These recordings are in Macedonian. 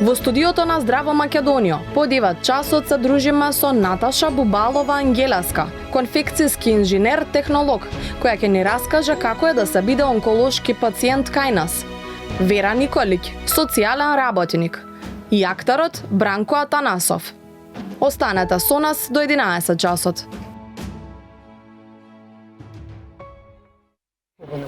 Во студиото на Здраво Македонија, подива часот се дружиме со Наташа Бубалова Ангелеска, конфекцијски инженер, технолог, која ќе ни раскаже како е да се биде онколошки пациент кај нас. Вера Николиќ, социјален работник, и акторот Бранко Атанасов. Останете со нас до 11 часот.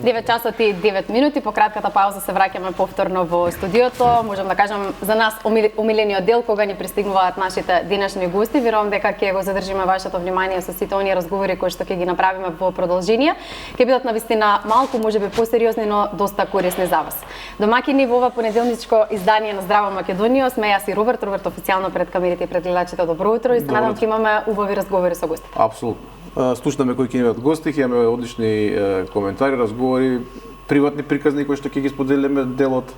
9 часот и 9 минути, по кратката пауза се враќаме повторно во студиото. Можам да кажам за нас умилениот дел кога ни пристигнуваат нашите денешни гости. Верувам дека ќе го задржиме вашето внимание со сите оние разговори кои што ќе ги направиме во продолжение. Ќе бидат навистина малку, можеби посериозни, но доста корисни за вас. Домаќини во ова понеделничко издание на Здраво Македонија сме јас и Роберт официјално пред камерите и пред гледачите. Добро утро и се надам ќе имаме убави разговори со гостите. Апсолутно. Слушнаме кои ќе имаат гости, ќе имаме одлични коментари, разговори, приватни приказни кои што ќе ги споделиме дел од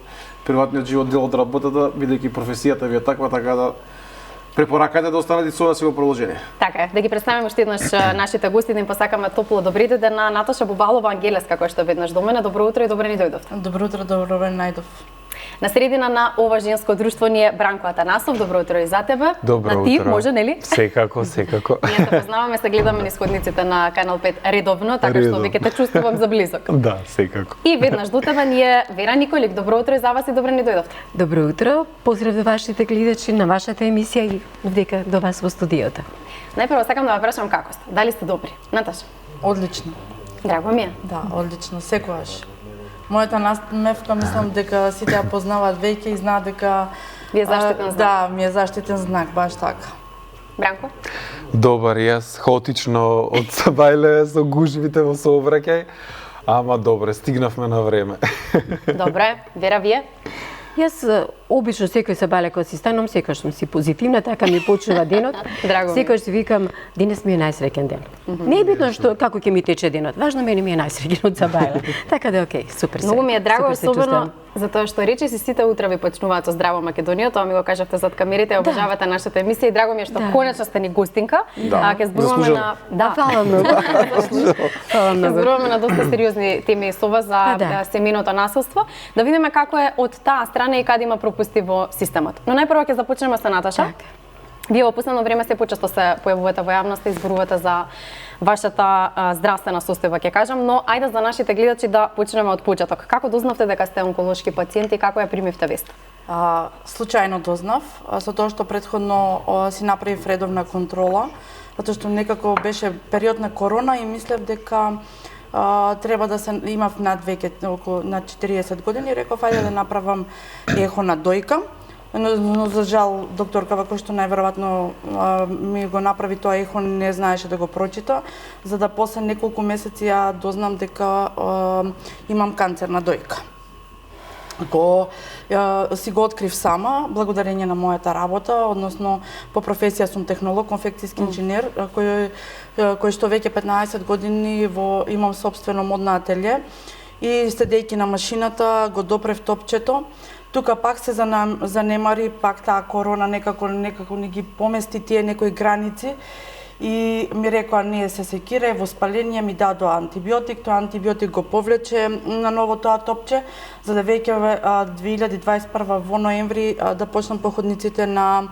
приватниот живот, дел од работата, бидејќи професијата ви е таква, така да препоракате да останете со нас и во продолжение. Така е, да ги представиме уште еднаш нашите гости, да им посакаме топло добрите ден на Наташа Бубалова Ангелеска, која што веднаш до мене. Добро утро и добре ни дојдовте. Добро утро, добро најдов. На средина на ова женско друштво ни е Бранко Атанасов. Добро утро и за тебе. Добро на ти, утро. може, нели? Секако, секако. Ние се познаваме, се гледаме нисходниците на Канал 5 редовно, така што веќе те чувствувам за близок. Да, секако. И веднаш до тебе ни е Вера Николиќ. Добро утро и за вас и добре ни дојдовте. Добро утро, поздрав до вашите гледачи на вашата емисија и вдека до вас во студиото. Најпрво сакам да ве прашам како сте. Дали сте добри? Наташа? Одлично. Драго ми е. Да, одлично, секогаш. Мојата насмевка, мислам дека сите ја познаваат веќе и знаат дека Ви е заштитен знак. Да, ми е заштитен знак, баш така. Бранко? Добар, јас хаотично од Сабајле со гужвите во сообраќај, ама добре, стигнавме на време. Добре, Вера, вие? Јас обично секој се бале кога си станам, секој сум си позитивна, така ми почнува денот. Драго ми. Секој си викам, денес ми е најсреќен ден. Не е битно што како ќе ми тече денот, важно мене ми е најсреќен од Сабајле. Така да окей, супер се. Многу ми е драго, Супер се особено чувствувам. затоа што речиси сите утрови почнуваат со Здраво Македонија, тоа ми го кажавте зад камерите, обожавате нашата емисија и драго ми е што конечно сте ни гостинка. Ќе зборуваме на Фала многу. Фала Ќе многу. зборуваме на доста сериозни теми со вас за Да. семејното насилство, да видиме како е од таа страна и каде има пропусти во системот. Но најпрво ќе започнеме со Наташа. Така. Вие во последно време се почесто се појавувате во јавноста и зборувате за вашата здравствена состојба, ќе кажам, но ајде за нашите гледачи да почнеме од почеток. Како дознавте дека сте онколошки пациент и како ја примивте вест? Случајно дознав, со тоа што претходно си направив редовна контрола, затоа што некако беше период на корона и мислев дека треба да се имав над веќе околу над 40 години, реков ајде да направам ехо на дојка. Но за жал докторка кој што најверојатно ми го направи тоа ехо не знаеше да го прочита, за да после неколку месеци ја дознам дека имам канцер на дојка. Си го открив сама, благодарение на мојата работа, односно по професија сум технолог, конфекцијски инженер, кој што веќе 15 години имам собствено модно ателје и седејќи на машината го допрев топчето. Тука пак се занемари, пак таа корона некако не ги помести тие некои граници и ми рекоа не се секира, воспаление, ми дадоа антибиотик, тоа антибиотик го повлече на ново тоа топче, за да веќе 2021 во ноември да почнам походниците на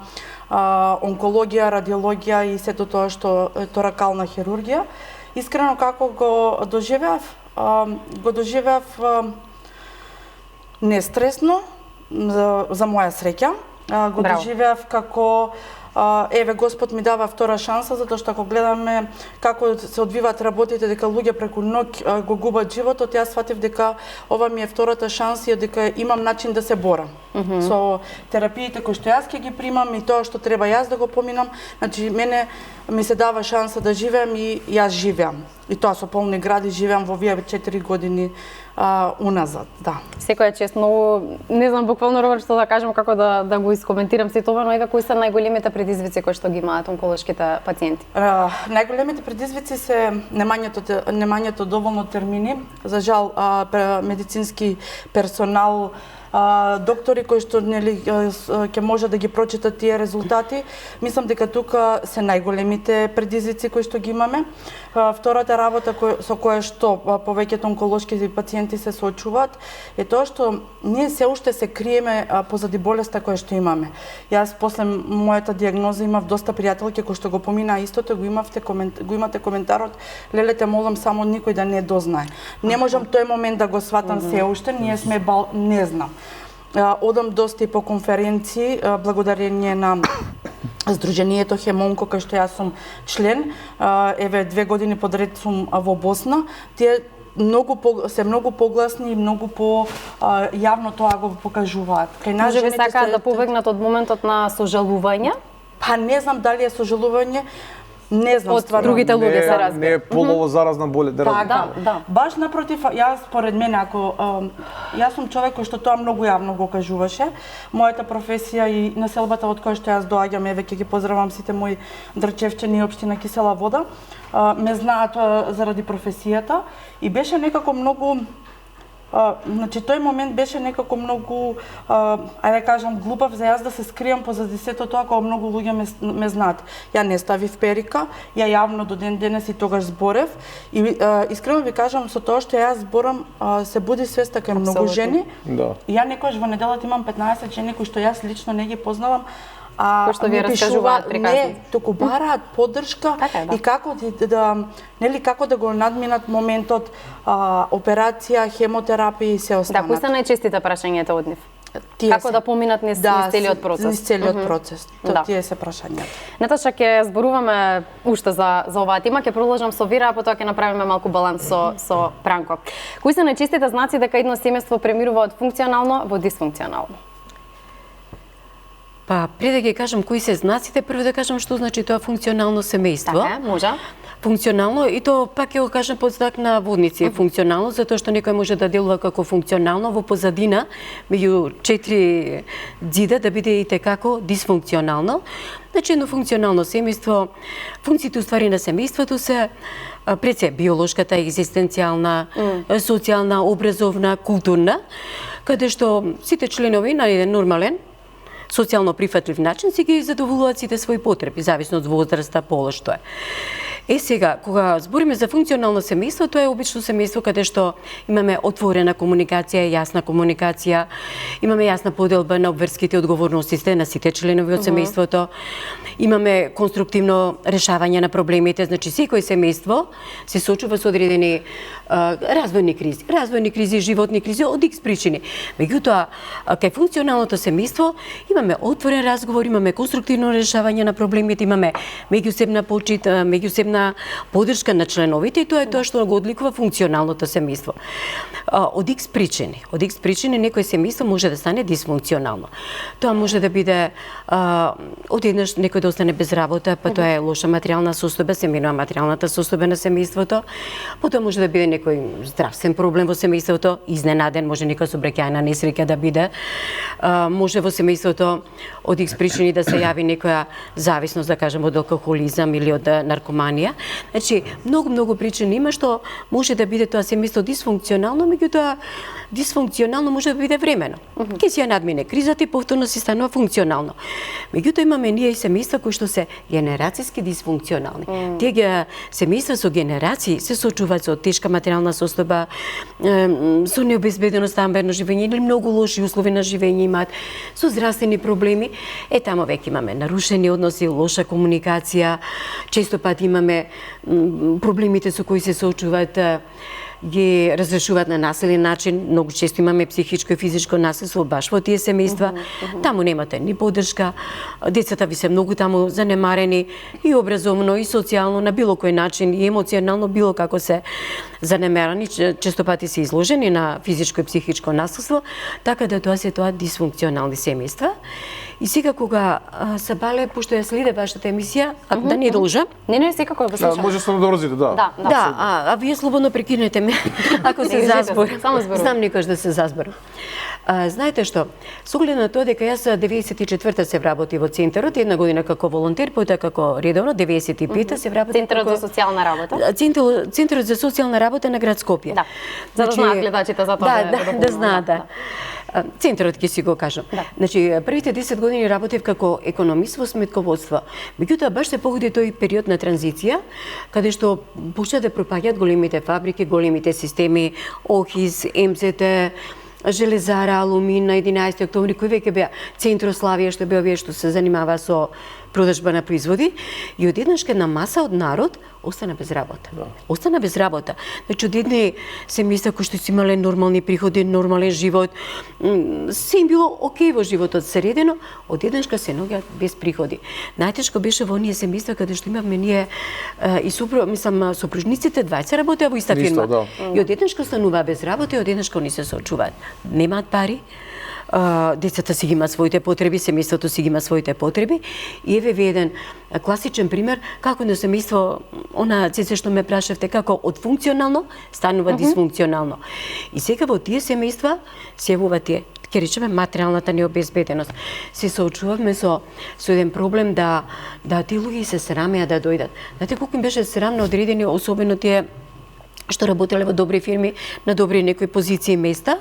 онкологија, радиологија и сето тоа што е торакална хирургија. Искрено како го доживеав? Го доживеав нестресно, за моја среќа. Го доживеав како еве Господ ми дава втора шанса, затоа што ако гледаме како се одвиваат работите, дека луѓе преку ноќ го губат животот, јас сватив дека ова ми е втората шанса и дека имам начин да се борам. Со терапиите кои што јас ќе ги примам и тоа што треба јас да го поминам, значи мене ми се дава шанса да живеам и јас живеам. И тоа со полни гради живеам во овие 4 години уназад, да. Секоја чест, многу, не знам буквално Роберт што да кажам, како да го искоментирам сето ова, но еве кои се најголемите предизвици кои што ги имаат онколошките пациенти? Најголемите предизвици се немањето доволно термини. За жал, медицински персонал доктори кои што нели ќе може да ги прочитат тие резултати. Мислам дека тука се најголемите предизвици кои што ги имаме. Втората работа со која што повеќето онколошки пациенти се соочуваат е тоа што ние се уште се криеме позади болеста која што имаме. Јас после мојата дијагноза имав доста пријателки кои што го поминаа истото, го имате коментарот: леле те молам само никој да не дознае. Не можам тој момент да го сватам се уште, ние сме не знам. Одам доста и по конференции благодарение на Сдруженијето Хемонко, кај што јас сум член. Еве 2 години подред сум во Босна. Тие се многу погласни и многу по јавно тоа го покажуваат. Кај нас може би сакаат да побегнат од моментот на сожалување? Па не знам дали е сожалување. Не знам, од другите луѓе се разбира. Не е полово заразна болест. Да. Баш напротив, јас според мене, ако јас сум човек кој што тоа многу јавно го кажуваше, мојата професија и населбата од која што јас доаѓам, еве ќе ги поздравам сите мои Дрчевчани и општина Кисела Вода, ме знаат заради професијата и беше некако многу значи тој момент беше некако многу ајде кажам глупав за јас да се скријам позади сето тоа кога многу луѓе ме знаат. Ја не ставив перика, ја јавно до ден денес и тогаш зборев и искрено ви кажам со тоа што јас зборам се буди свеста кај многу жени. Да. Ја некојаш во неделата имам 15 жени кои што јас лично не ги познавам. Кои што ви раскажуваат приказни. Не, туку бараат поддршка и како како да го надминат моментот операција, хемотерапија и се останат. Да, кои се најчестите прашањата од нив? Како да поминат низ целиот процес? Низ целиот процес. Тие се прашањата. Наташа, ќе зборуваме уште за оваа тема, ќе продолжам со Вира, а потоа ќе направиме малку баланс со Пранко. Кои се најчестите знаци дека едно семејство премирува од функционално во дисфункционално? Па, пред да ги кажам кои се знаците, прво да кажам што значи тоа функционално семејство. Така, може. Функционално, и то пак ќе го кажам под знак на водници, функционално, затоа што некој може да делува како функционално во позадина, меѓу 4 ѕида да биде и текако дисфункционално. Значи, едно функционално семејство, функциите уствари на семејството се пред се биолошката, екзистенцијална, социјална, образовна, културна, каде што сите членови на еден нормален социјално прифатлив начин си ги задоволуваат сите своји потреби, зависно од возраста, пола што е. Сега, кога збориме за функционално семејство, тоа е обично семејство каде што имаме отворена комуникација, јасна комуникација, имаме јасна поделба на обврските одговорностите на сите членови од семејството, имаме конструктивно решавање на проблемите, значи секој семејство се соочува со одредени развојни кризи, животни кризи од икс причини. Меѓутоа, кај функционалното семејство имаме отворен разговор, имаме конструктивно решавање на проблемите, имаме меѓусебна почит, меѓусебна поддршка на членовите, и тоа е тоа што го одликува функционалното семејство. Од икс причини некој семејство може да стане дисфункционално. Тоа може да биде одеднаш некој да остане без работа, па тоа е лоша материјална состојба, се менува материјалната состојба на семејството. Потоа може да биде некој здравствен проблем во семејството, изненаден, може некоја сообраќајна несреќа да биде. Може во семејството од икс причини да се јави некоја зависност, да кажем, од алкохолизам или од наркоманија. Значи, многу причини има што може да биде тоа семејство дисфункционално, меѓутоа дисфункционално може да биде времено. Ќе си ја надмине кризата и повторно си станува функционално. Меѓутоа имаме ние и семејства кои што се генерацијски дисфункционални. Тие семејства со генерации се соочуваат со тешка материјална состојба, со необезбедено стамбено живење или многу лоши услови на живење имаат, со здравствени проблеми. Тамо веќе имаме нарушени односи, лоша комуникација, често пати имаме проблемите со кои се соочуваат ги разрешуваат на насилен начин, многу често имаме психичко и физичко насилство баш во тие семејства. Таму немате ни поддршка, децата ви се многу таму занемарени и образовно и социјално на било кој начин и емоционално било како се занемарени, често пати се изложени на физичко и психичко насилство, така да тоа се дисфункционални семејства. И сега кога Сабале, пошто ја следе вашата емисија, да не должам. Не, секако ја слушам. Може само да врзите, да. Да, вие слободно прекинете ме ако се заборам. Знам никош да се заборам. Знаете што, со оглед на тоа дека јас 94-та се вработи во центарот, една година како волонтер, потоа како редовно 95-та се вработи Центарот за социјална работа. Центарот за социјална работа на град Скопје. Да. За да знаат гледачите за тоа. Да знаат, да. центарот ќе си го кажам. Значи, првите 10 години работев како економист во сметководство. Меѓутоа, баш се погоди тој период на транзиција, каде што почна да пропаѓаат големите фабрики, големите системи, ОХИС, МЗТ, Железара, Алумин на 11 октомври, кој веќе беа Центрославија, што беа овие што се занимава со продажба на производи, и одеднаш една маса од народ остана без работа. Остана без работа. Значи, од едни семејства кои што си имале нормални приходи, нормален живот, се им било окей во животот средено, одеднашка се наоѓаат без приходи. Најтешко беше во оние семејства каде што имавме ние и сопружниците, двајца работеа во иста фирма. И одеднашка остануваа без работа и одеднашка они се соочуваат. Немаат пари, децата си ги имаат своите потреби, семејството си ги има своите потреби. И еве еден класичен пример како на семејство, она цеце што ме прашавте, како од функционално станува дисфункционално. И сега во тие семејства се јавува тие, ќе речеме, материјалната необезбеденост. Се соочувавме со еден проблем да тие луѓе се срамеа да дојдат. Знаете колку им беше срам на одредени, особено тие што работеле во добри фирми, на добри некои позиции и места,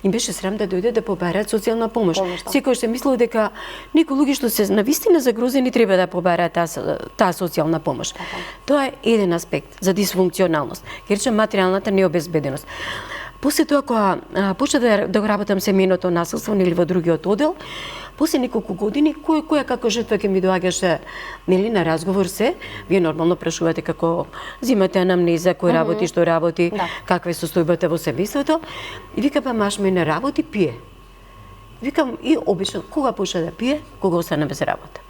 им беше срам да дојдат да побараат социјална помош. Секој се мислел дека некои луѓе што се навистина загрозени треба да побараат таа социјална помош. Тоа е еден аспект за дисфункционалност. Ке речем материјалната необезбеденост. После тоа, кога почна да работам семејното насилство или во другиот оддел, после неколку години, која како жртва ќе ми доаѓаше, нели, на разговор се, вие нормално прашувате како зимате анамнеза, кој работи, што работи, каква е состојбата во семејството, и вика, па маш ме не работи, пие. Викам, и обично, кога почна да пие, кога остана без работа.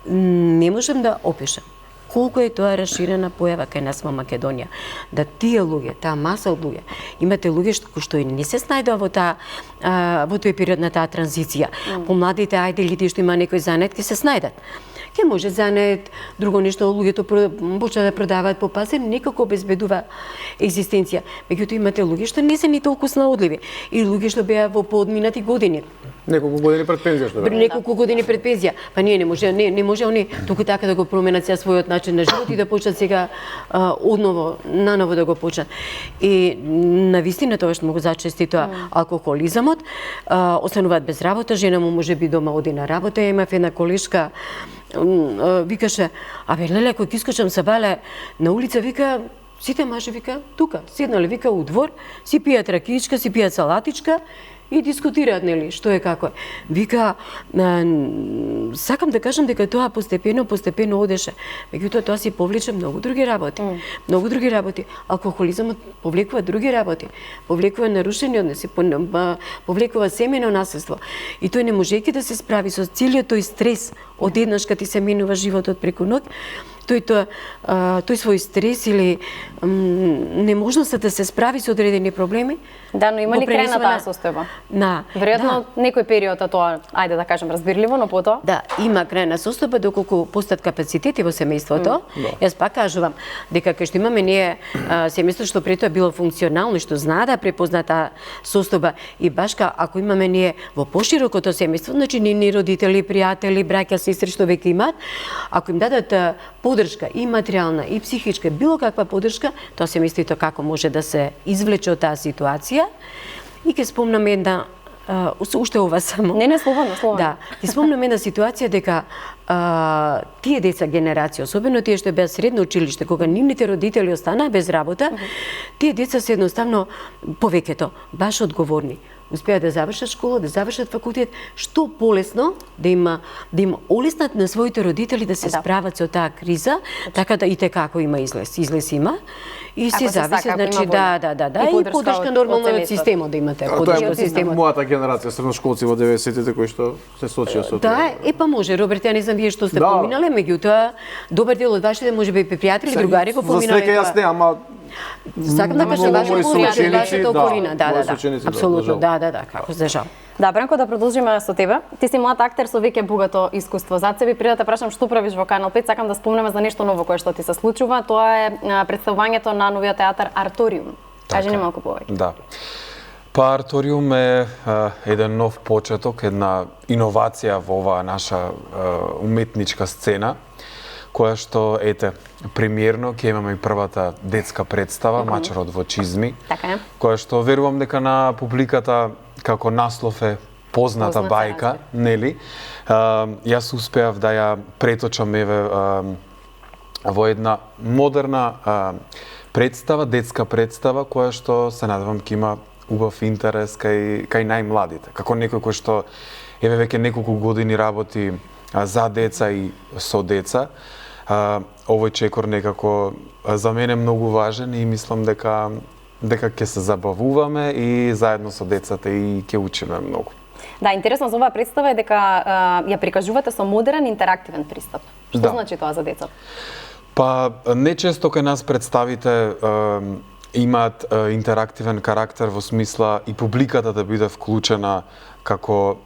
Не можам да опишам колку е тоа расширена појава кај нас во Македонија. Да тие луѓе, таа маса од луѓе, имате луѓе што и не се снајдоа во тој период на таа транзиција. Помладите, ајде, или тие што има некој занет, ќе се снајдат. Ке може занет, друго нешто, луѓето почна да продаваат по пазар, некако обезбедува екзистенција. Меѓутоа имате луѓе што не се ни толку снаодливи, и луѓе што беа во поодминати години. Неколку години пред пензија што беа. Неколку години пред пензија. Па не може они туку така да го променат сега својот начин на живот и да почнат сега одново, наново да го почнат. И навистина тоа што му го зачести тоа алкохолизамот, остануваат без работа, жена му може би дома оди на работа, имав една колешка, викаше, абе леле, кој искачам се бале на улица, вика, сите мажи, вика, тука, седнале, вика, у двор, си пијат ракиичка, си пијат салатичка и дискутираат, нели, што е како е. Вика, сакам да кажам дека тоа постепено одеше. Меѓутоа тоа си повлече многу други работи. Многу други работи. Алкохолизамот повлекува други работи. Повлекува нарушени односи, повлекува семејно насилство. И тој не можејќи да се справи со целиот тој стрес, одеднаш кога ти се менува животот преку ноќ, тој свој стрес или неможноста да се справи со одредени проблеми. Да, но има ли крај на таа состојба? Веројатно некој период тоа, ајде да кажем, разбирливо, но потоа? Да, има крај на состојба доколку постат капацитети во семејството. Јас пак кажувам дека кај што имаме ние семејство што пред тоа било функционално и што знае да препозна таа состојба, и баш ако имаме ние во поширокото семејство, значи нивни родители, пријатели, браќа, сестри што веќе имаат, ако им дадат поддршка и материјална и психичка, било каква поддршка, тоа семејството како може да се извлече од таа ситуација. И ќе спомнам една, уште ова само. Не, слободно. Да, ќе спомнам една ситуација дека тие деца генерација, особено тие што беа средно училиште, кога нивните родители останаа без работа, тие деца се едноставно повеќето баш одговорни. Успеа да завршат школа, да завршат факултет, што полесно да им олеснат на своите родители да се справат со таа криза, така да и како има излез има. И се зависи, значи и поддршка нормално од системот да имате, поддршка од системот. Мојата генерација средношколци во 90-тите кои што се соочија со тоа. Да, па може, Роберт, ја не знам вие што сте поминале, меѓутоа добар дел од вашите можеби пријатели, другари го поминале. За среќа јас не, ама сакам да кажам вашата околина, да, апсолутно, да, како за жал. Да, Бранко, да продолжиме со тебе. Ти си млад актер со веќе богато искуство зад себе. Пред да те прашам што правиш во Канал 5, сакам да спомнеме за нешто ново кое што ти се случува. Тоа е претставувањето на новиот театар Арториум. Кажи ни малку повеќе. Да. Па Арториум е еден нов почеток, една иновација во оваа наша уметничка сцена, која што, премиерно ќе имаме и првата детска представа, Мачарот во чизми, која што верувам дека на публиката како наслов е позната Позната бајка, нели? Јас успеав да ја преточам во една модерна представа, детска представа, која што се надевам ќе има убав интерес кај најмладите. Како некој кој што веќе неколку години работи за деца и со деца, овој чекор некако за мене многу важен и мислам дека ќе се забавуваме и заедно со децата и ќе учиме многу. Да, интересно за оваа представа е дека ја прикажувате со модерен интерактивен пристап. Што значи тоа за децата? Па нечесто кај нас представите имаат интерактивен карактер во смисла и публиката да биде вклучена како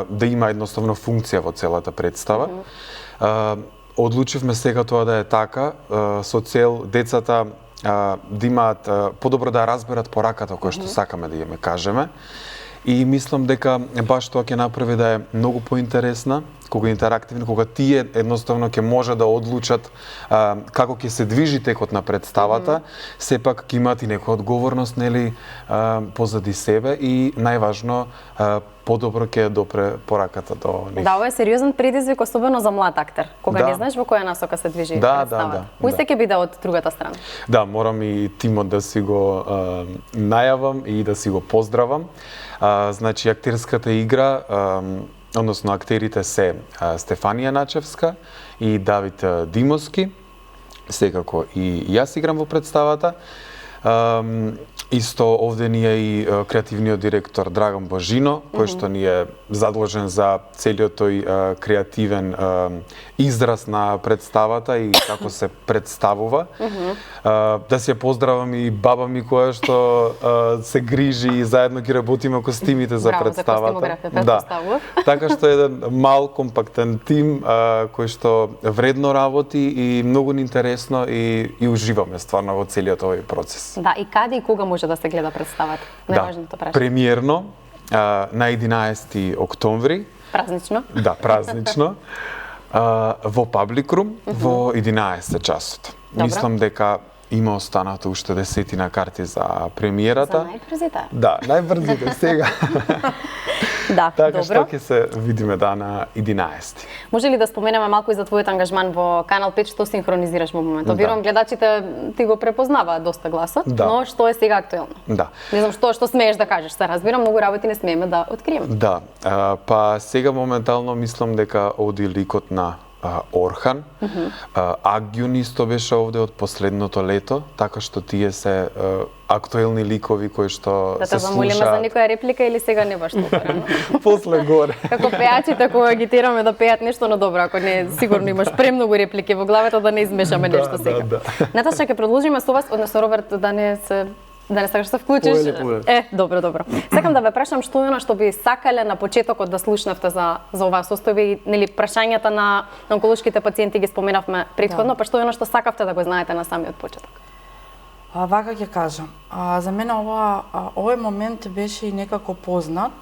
да има едноставно функција во целата представа. Одлучивме сега тоа да е така со цел децата да имаат подобро да разберат пораката која што сакаме да ја кажеме. И мислам дека баш тоа ќе направи да е многу поинтересна, кога е интерактивна, кога тие едноставно ќе може да одлучат како ќе се движи текот на представата, сепак ќе имаат и некоја одговорност, нели, позади себе и најважно подобро ќе допре пораката до нив. Да, ова е сериозен предизвик, особено за млад актер, кога не знаеш во која насока се движи представата. Кој се ќе биде од другата страна? Да, морам и тимот да си го најавам и да си го поздравам. Значи, актерската игра, односно актерите се Стефанија Начевска и Давид Димовски, секако и јас играм во представата. Исто овде ни е и креативниот директор Драган Божино, кој што ни е задолжен за целиот тој креативен израз на представата и како се представува. Да се поздравам и баба ми која што се грижи и заедно ги работиме костимите за представата. Да. Така што е еден мал компактен тим кој што вредно работи и многу интересно и уживаме стварно во целиот овој процес. Да, и каде и кога може да се гледа представата? Најважното прашање. Премиерно на 11 октомври. Празнично. Да, празнично. Во Пабликрум во 11 часот. Мислам дека има останато уште 10 карти за премиерата. За најбрзите? Да, најбрзите сега. Да, така добро. што ќе се видиме на 11. Може ли да споменеме малку и за твојот ангажман во Канал 5, што синхронизираш во моментот? Верувам гледачите ти го препознаваат доста гласот, но што е сега актуелно? Да. Не знам што смееш да кажеш, се разбирам, многу работи не смееме да откриеме. Да, па сега моментално мислам дека оди ликот на Орхан. Агјун исто беше овде од последното лето, така што тие се актуелни ликови кои што да се слушаат. Да те замолиме за некоја реплика или сега не баш толку? После горе. Како пеачите кога ги тераме да пеат нешто, но добро, ако не сигурно имаш премногу реплики во главата да не измешаме нешто сега. Наташа, ќе продолжиме со вас, односно Роберт, да не сакаш да се вклучиш. Добро. Сакам да ве прашам што е она што би сакале на почетокот да слушнавте за оваа состојба и нели прашањата на онколошките пациенти ги споменавме претходно, па што е она што сакавте да го знаете на самиот почеток? Вака ќе кажам. За мене овој момент беше и некако познат,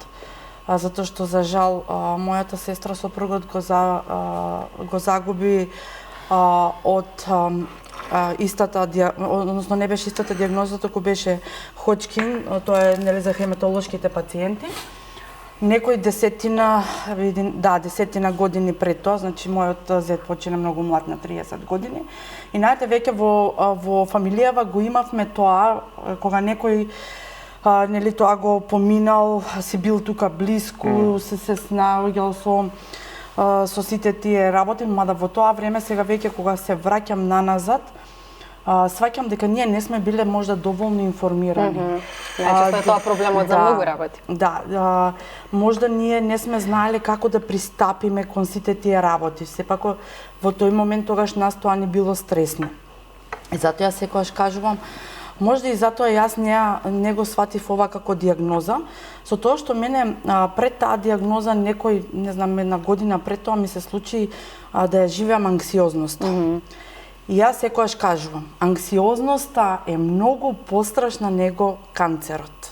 затоа што за жал мојата сестра сопругот го загуби од истата, односно не беше истата дијагноза, туку беше Ходжкин, тоа е нели за хематолошките пациенти. Некој десетина години пред тоа, значи мојот зет почина многу млад на 30 години. И најте веќе во фамилијава го имавме тоа, кога некој нели тоа го поминал, си бил тука блиску, се снаоѓал со сите тие работи, мада во тоа време сега веќе кога се враќам наназад, сваќам дека ние не сме биле можда доволно информирани. Најчесто е тоа проблемот за многу работи. Да, можда ние не сме знаеле како да пристапиме кон сите тие работи. Сепак во тој момент тогаш нас тоа не било стресно. И затоа јас секогаш кажувам, можда и затоа јас не го сватив ова како дијагноза, со тоа што мене пред таа дијагноза некој, не знам, една година пред тоа ми се случи да ја живеам анксиозноста. И јас секогаш кажувам, анксиозноста е многу пострашна него канцерот.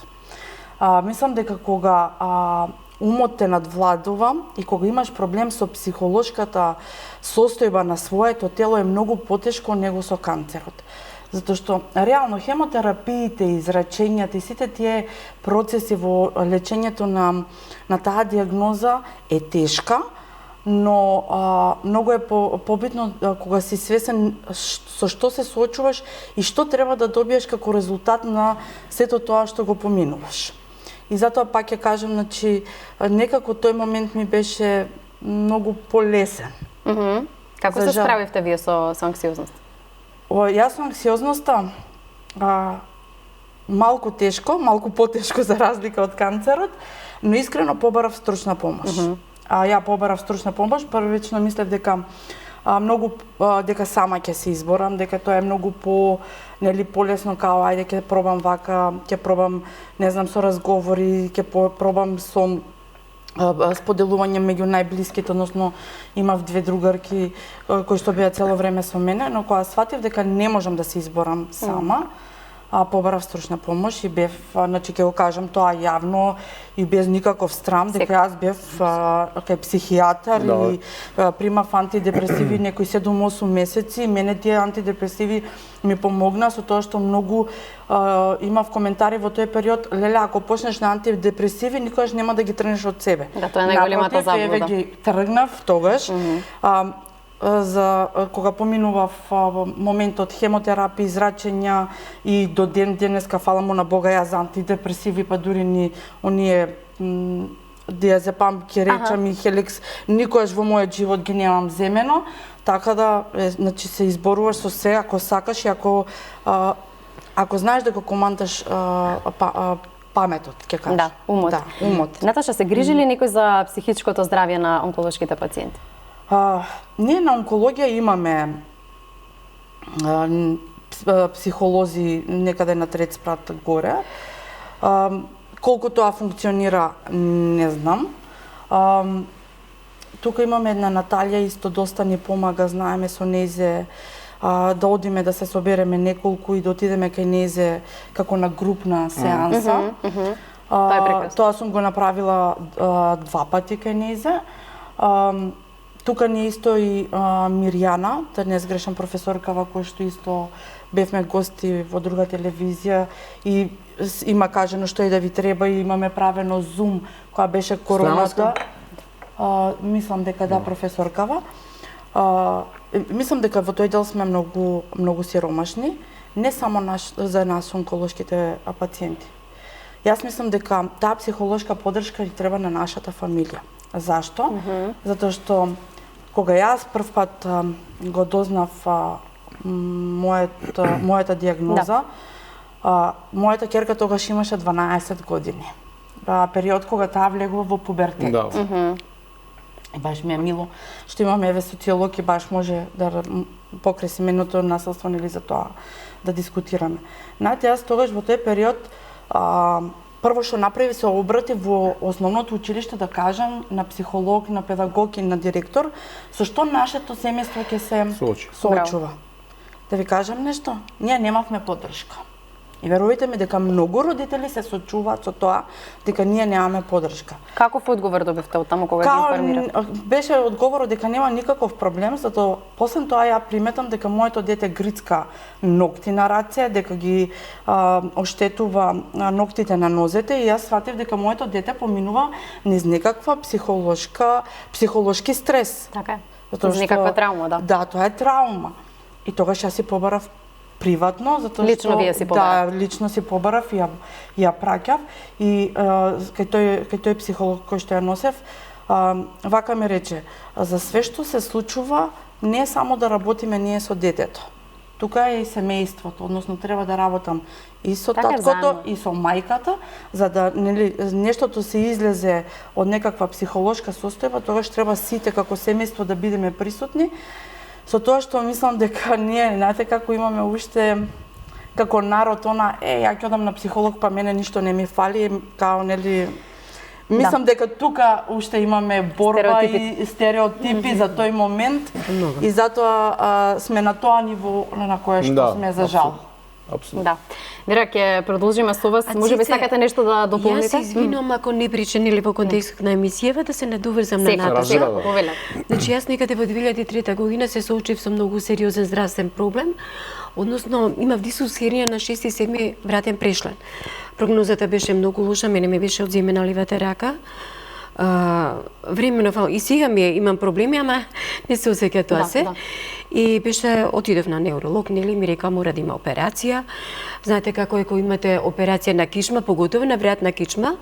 Мислам дека кога умот те надвладува и кога имаш проблем со психолошката состојба на своето тело е многу потешко него со канцерот. Затоа што реално хемотерапиите, израчењата и сите тие процеси во лечењето на таа диагноза е тешка, но многу е побитно кога си свесен со што се соочуваш и што треба да добиеш како резултат на сето тоа што го поминуваш. И затоа пак ќе кажам, значи, некако тој момент ми беше многу полесен. Како се справивте вие со анксиозност? Јас со анксиозноста малку тешко, малку потешко за разлика од канцерот, но искрено побарав стручна помош. Ја побарав стручна помош, првично мислев дека дека сама ќе се изборам, дека тоа е многу полесно, као ајде ќе пробам вака, ќе пробам, не знам, со разговори, ќе пробам со споделување меѓу најблиските, односно имав две другарки кои што беа цело време со мене, но кога сватив дека не можам да се изборам сама, побарав стручна помош и бев, значи ќе го кажам тоа јавно и без никаков срам, дека јас бев кај психијатар и примав антидепресиви некои 7-8 месеци. Мене тие антидепресиви ми помогна со тоа што многу имав коментари во тој период, леле, ако почнеш на антидепресиви, никогаш нема да ги тргнеш од себе. Да, тоа е најголемата заблуда. Ги тргнав тогаш. За кога поминував моментот хемотерапија, израчења и до ден денеска, фала му на Бога, јас за антидепресиви, па дури ни оние диазепам, ќе речам, и хелекс, никогаш во мојот живот ги немам земено, така да, значи, се изборуваш со се, ако сакаш и ако знаеш дека командаш паметот, ќе кажеш. Да, умот. Да, умот. Наташа, се грижи ли некој за психичкото здравје на онколошките пациенти? Ние на онкологија имаме психолози некаде на трет спрат горе. Колку тоа функционира, не знам. Тука имаме една Наталија, исто доста ни помага, знаеме со нејзе да одиме да се собереме неколку и да отидеме кај нејзе како на групна сеанса. Тоа е прекрасно. Тоа сум го направила 2 пати кај нејзе. Тука ни исто и Мирјана, да не сгрешам, професоркава, која што исто бевме гости во друга телевизија и има кажано што и да ви треба и имаме правено Zoom, која беше короната. Мислам дека да, професоркава. Мислам дека во тој дел сме многу сиромашни, не само за нас онколошките пациенти. Јас мислам дека таа психолошка поддршка ни треба на нашата фамилија. Зашто? Затоа што кога јас прв пат го дознав мојата диагноза, мојата ќерка тогаш имаше 12 години. Период кога таа влегува во пубертет. И баш ми е мило што имаме еве социолог и баш може да покрај семејното насилство или за тоа да дискутираме. Знаете, јас тогаш во тој период прво што направи се обрати во основното училиште да кажам на психолог, на педагог и на директор со што нашето семејство ќе се соочува. Да ви кажам нешто, ние немавме поддршка. И верувајте ми дека многу родители се соочуваат со тоа дека ние немаме поддршка. Каков одговор добивте од таму кога ги информирате? Беше одговорот дека нема никаков проблем, затоа после тоа ја приметам дека моето дете грицка ногти на раце, дека ги оштетува ноктите на нозете и јас сватив дека моето дете поминува низ некаква психолошки стрес. Така е. Низ некаква травма, да. Да, тоа е травма. И тогаш јас си побарав приватно, затоа што лично вие си побарав. Да, лично си побарав и ја праќав и кај тој психолог кој што ја носев, вака ми рече, за све што се случува не само да работиме ние со детето. Тука е и семејството, односно треба да работам и со таткото и со мајката, за да нештото се излезе од некаква психолошка состојба, тогаш треба сите како семејство да бидеме присутни. Со тоа што мислам дека ние, знаете како имаме уште како народ ја ќе одам на психолог, па мене ништо не ми фали, као нели мислам дека тука уште имаме борба и стереотипи за тој момент и затоа сме на тоа ниво на кое што сме за жал. Апсолутно. Да. Вера, ќе продолжиме со вас. Можеби сакате нешто да дополните? Јас се извинувам ако не причинили во контекстот на емисијава да се надоврзам на Наташа. Значи јас некаде во 2003 година се соочив со многу сериозен здравствен проблем, односно имав дисусерија на 6 и 7 вратен прешлен. Прогнозата беше многу лоша, мене ми беше одземена ливата рака. Времено и сега имам проблеми, ама не се осеќа тоа се. И беше отидов на невролог, нели ми река мора да има операција. Знаете како е кога имате операција на кичма, поготово на врат на кичма,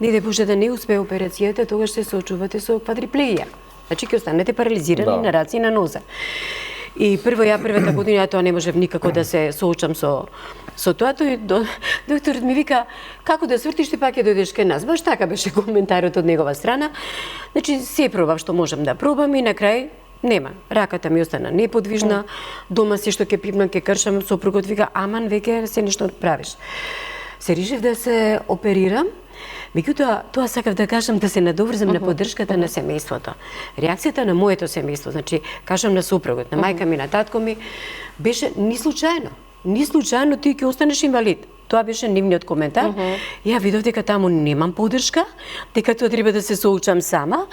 не може да не успее операцијата, тогаш се соочувате со квадриплегија. Значи ќе останете парализирани на раце и на ноза. И првата година тоа не можев никако да се соочам со тоа, докторот ми вика како да свртиш ти пак ќе дојдеш кај нас. Баш така беше коментарот од негова страна. Значи се пробав што можам да пробам и на крај нема. Раката ми остана неподвижна. Дома се што ќе пипнам, ќе кршам, сопругот вика аман веќе се нешто правиш. Се решив да се оперирам. Меѓутоа, тоа сакав да кажам да се надоврзам на поддршката на семејството. Реакцијата на моето семејство, значи, кажам на супругот, на мајка ми, на татко ми, беше ни случајно ти ќе останеш инвалид. Тоа беше нивниот коментар. Ја видов дека таму немам поддршка, дека тоа треба да се соучам сама.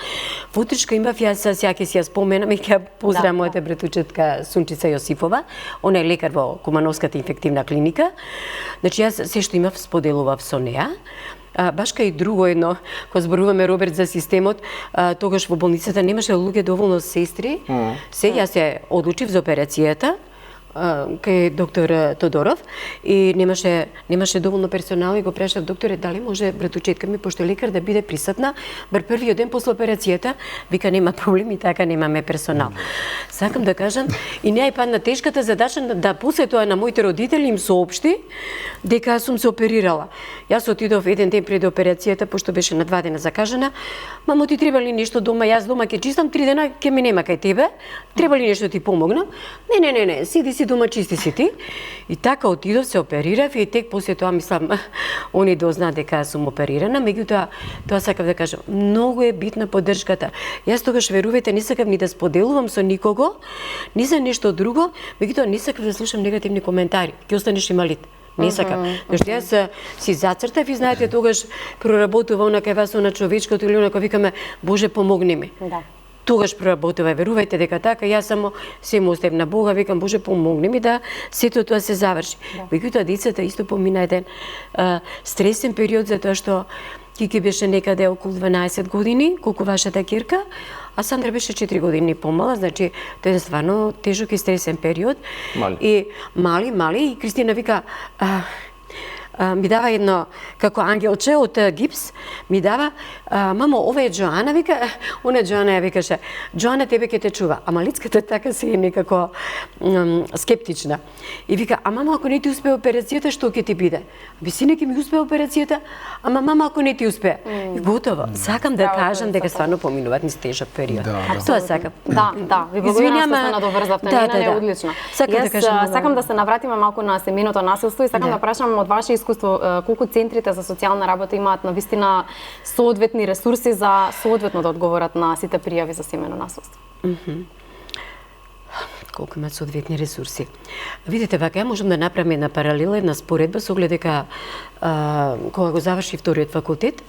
Поддршка имав јас, сега ќе си ја споменам и ќе поздравам мојата братучетка Сунчица Јосифова. Она е лекар во Кумановската инфективна клиника. Значи јас се што имав споделував со неа. Баш кај друго едно, кога зборуваме Роберт за системот, тогаш во болницата немаше луѓе доволно сестри. Се јас се одлучив за операцијата кај доктор Тодоров и немаше доволно персонал и го прашав докторе дали може братучетка ми пошто лекар да биде присутна бар првиот ден после операцијата, вика нема проблем и така немаме персонал. Сакам да кажам и неа падна тешката задача да после тоа на моите родители им соопшти дека сум се оперирала. Јас отидов еден ден пред операцијата пошто беше на 2 дена закажана. Мамо ти треба ли нешто дома? Јас дома ќе чистам 3 дена, ќе ми нема кај тебе. Треба ли нешто ти помогнам? Не, сиди си дома, чисти си ти. И така отидов, се оперирав и тек после тоа мислам, они дознаат дека сум оперирана, меѓутоа тоа сакав да кажам, многу е битна поддршката. Јас тогаш верувате не сакав ни да споделувам со никого, ни за нешто друго, меѓутоа не сакав да слушам негативни коментари. Ќе останеш инвалид. Не сакам. Зашто јас си зацртав и знаете тогаш проработува она кај вас на човечкото или онако викаме Боже помогни ми. Тогаш проработува, верувајте дека така, јас само се му оставив на Бога, викам Боже помогни ми да сето тоа се заврши. Меѓутоа децата исто помина еден стресен период затоа што Кики беше некаде околу 12 години, колку вашата кирка, а Сандра беше 4 години помала, значи тоа е стварно тежок и стресен период. Мали и Кристина вика ми дава едно, како ангелче од гипс, ми дава, мамо, ова е Джоана, вика, она Джоана ја викаше, Джоана тебе ќе те чува, ама лицката така се е некако скептична. И вика, а мама, ако не ти успее операцијата, што ќе ти биде? Би сине ќе ми успее операцијата, ама мама, ако не ти успее. И готово. Сакам да кажам дека стварно поминуваат низ тежок период. Тоа сакам. Да, ви благодарам што се надоврзавте, Нина е одлично. Сакам да се навратиме малку на семејното насилство и сакам да прашам од ваше искуство колку центрите за социјална работа имаат навистина соодветни ресурси за соодветно да одговорат на сите пријави за семејно насилство. Колку имаат соодветни ресурси. Видите, вака ја можам да направам една паралела, една споредба со оглед дека кога го заврши вториот факултет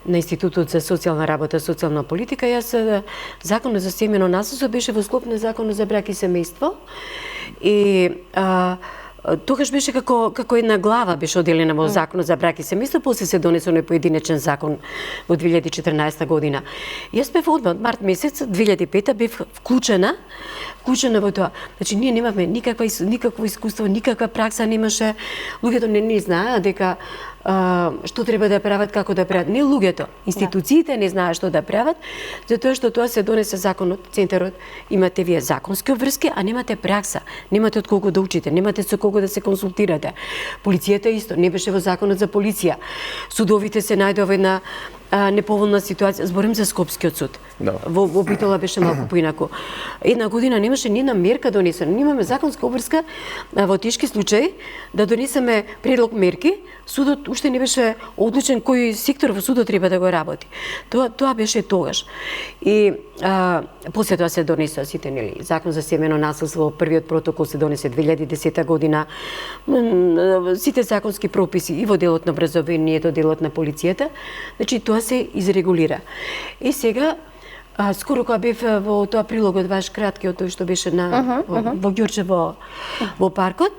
на Институтот за социјална работа, социјална политика, јас законот за семејно насилство беше во склоп на законот за брак и семејство и тогаш беше како една глава беше оделена во законот за брак и семејство, после се донесе оној поединечен закон во 2014 година. Јас бев од март месец 2005 бев вклучена во тоа. Значи ние немавме никакво искуство, никаква пракса немаше. Луѓето не знаеа дека што треба да прават, како да прават. Не луѓето, институциите не знаат што да прават, затоа што тоа се донесе законот, центарот, имате вие законски обврски, а немате пракса, немате од колку да учите, немате со колку да се консултирате. Полицијата исто, не беше во законот за полиција. Судовите се најдува една неповолна ситуација, зборим за Скопскиот суд. Да. Во Битола беше малку поинаку. Една година немаше ни една мерка донесена. Немаме законска обврска во тешки случаи да донесеме предлог мерки. Судот уште не беше одлучен кој сектор во судот треба да го работи. Тоа беше тогаш. И после тоа се донесоа сите, нели, закон за семено насилство, првиот протокол се донесе 2010 година. Сите законски прописи и во делот на образованието, делот на полицијата, значи тоа се изрегулира. И сега скоро кога бев во тоа прилогот ваш краткиот тој што беше во Ѓурче во паркот,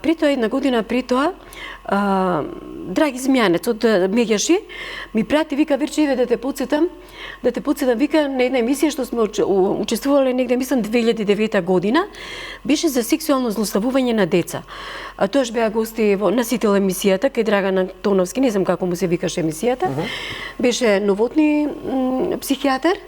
при тоа една година при тоа драги Змјанец од Меѓаши ми прати, вика, Верче, еве да те подсетам, вика, на една емисија што сме учествувале негде, мислам 2009 година, беше за сексуално злоставување на деца. Тоаш беа гости во насител емисијата кај Драган Антоновски, не знам како му се викаше емисијата. Беше Новотни психијатар.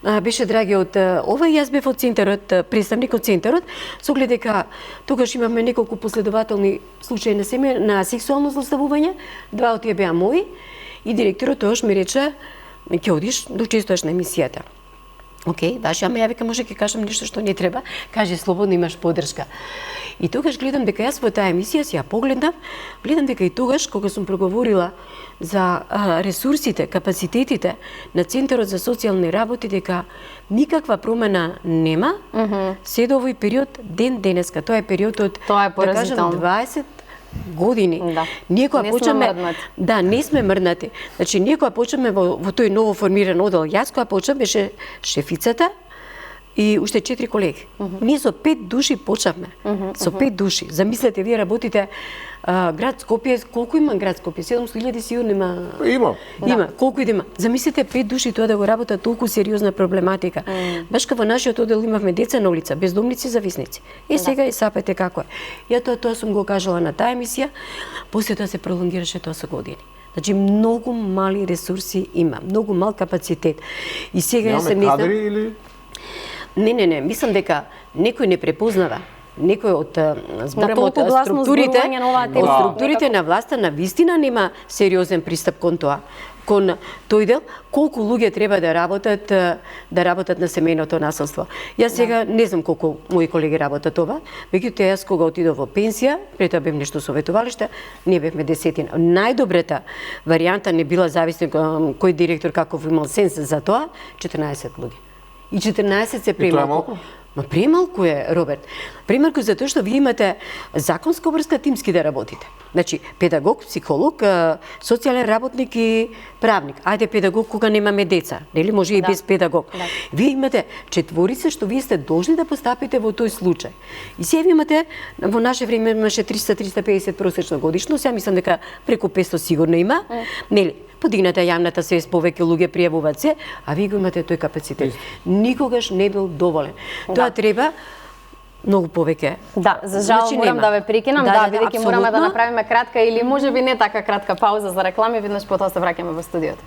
Беше драги од ова и јас бев од центарот, представник од центарот, со оглед дека тогаш имавме неколку последователни случаи на сексуално злоставување, два од тие беа мои, и директорот тогаш ми рече, ќе одиш да учествуваш на емисијата. Океј, баш, ама ја вика, може ќе кажам нешто што не треба, кажи слободно, имаш поддршка. И тогаш гледам дека јас во таа емисија си ја погледнав, гледам дека и тогаш кога сум проговорила за ресурсите, капацитетите на Центарот за социјални работи, дека никаква промена нема, се до овој период денеска. Тоа е периодот, Тоа е да кажам, 20 години. Да. Ние кога почнеме, мрднати. да, не сме мрднати. Значи ние кога почнеме во тој ново формиран одел, јас кога почнав беше шефицата и уште 4 колеги. Ние со 5 души почнавме. Со 5 души. Замислете, вие работите град Скопје, колку има град Скопје? 700.000 сигурно има. Има. Има, колку и да има. Замислете 5 души тоа да го работат толку сериозна проблематика. Баш во нашиот одел имавме деца на улица, бездомници, зависници. И сега и сапете како е. Ја тоа сум го кажала на таа емисија, после тоа се пролонгираше тоа со години. Значи многу мали ресурси има, многу мал капацитет. И сега Нямаме се не знам. кадри или Не, мислам дека некој не препознава. Некој од зборам од толку гласно структурите, зборување на оваа тема. од структурите на власта на вистина нема сериозен пристап кон тоа. Кон тој дел, колку луѓе треба да работат на семејното насилство. Јас сега не знам колку мои колеги работат ова, меѓутоа јас кога отидов во пенсија, пред тоа бев нешто советувалиште, ние бевме десетина. Најдобрата варијанта не била зависно кој директор каков имал сенс за тоа, 14 луѓе. И 14 се премалку. малку? Ма премалку е, Роберт. Премалку затоа што вие имате законска обврска тимски да работите. Значи, педагог, психолог, социјален работник и правник. Ајде педагог кога немаме деца, нели може и без педагог. Да. Вие имате четворица што вие сте должни да постапите во тој случај. И сега имате, во наше време имаше 300-350 просечно годишно, сега мислам дека преку 500 сигурно има. Нели, подигната јавната свест, повеќе луѓе пријавуваат се, а вие го имате тој капацитет. Никогаш не бил доволен. Тоа треба многу повеќе. Да, за жал Значи, морам нема. да ве прекинам, бидејќи мораме да направиме кратка или можеби не така кратка пауза за реклами, веднаш потоа се враќаме во студиото.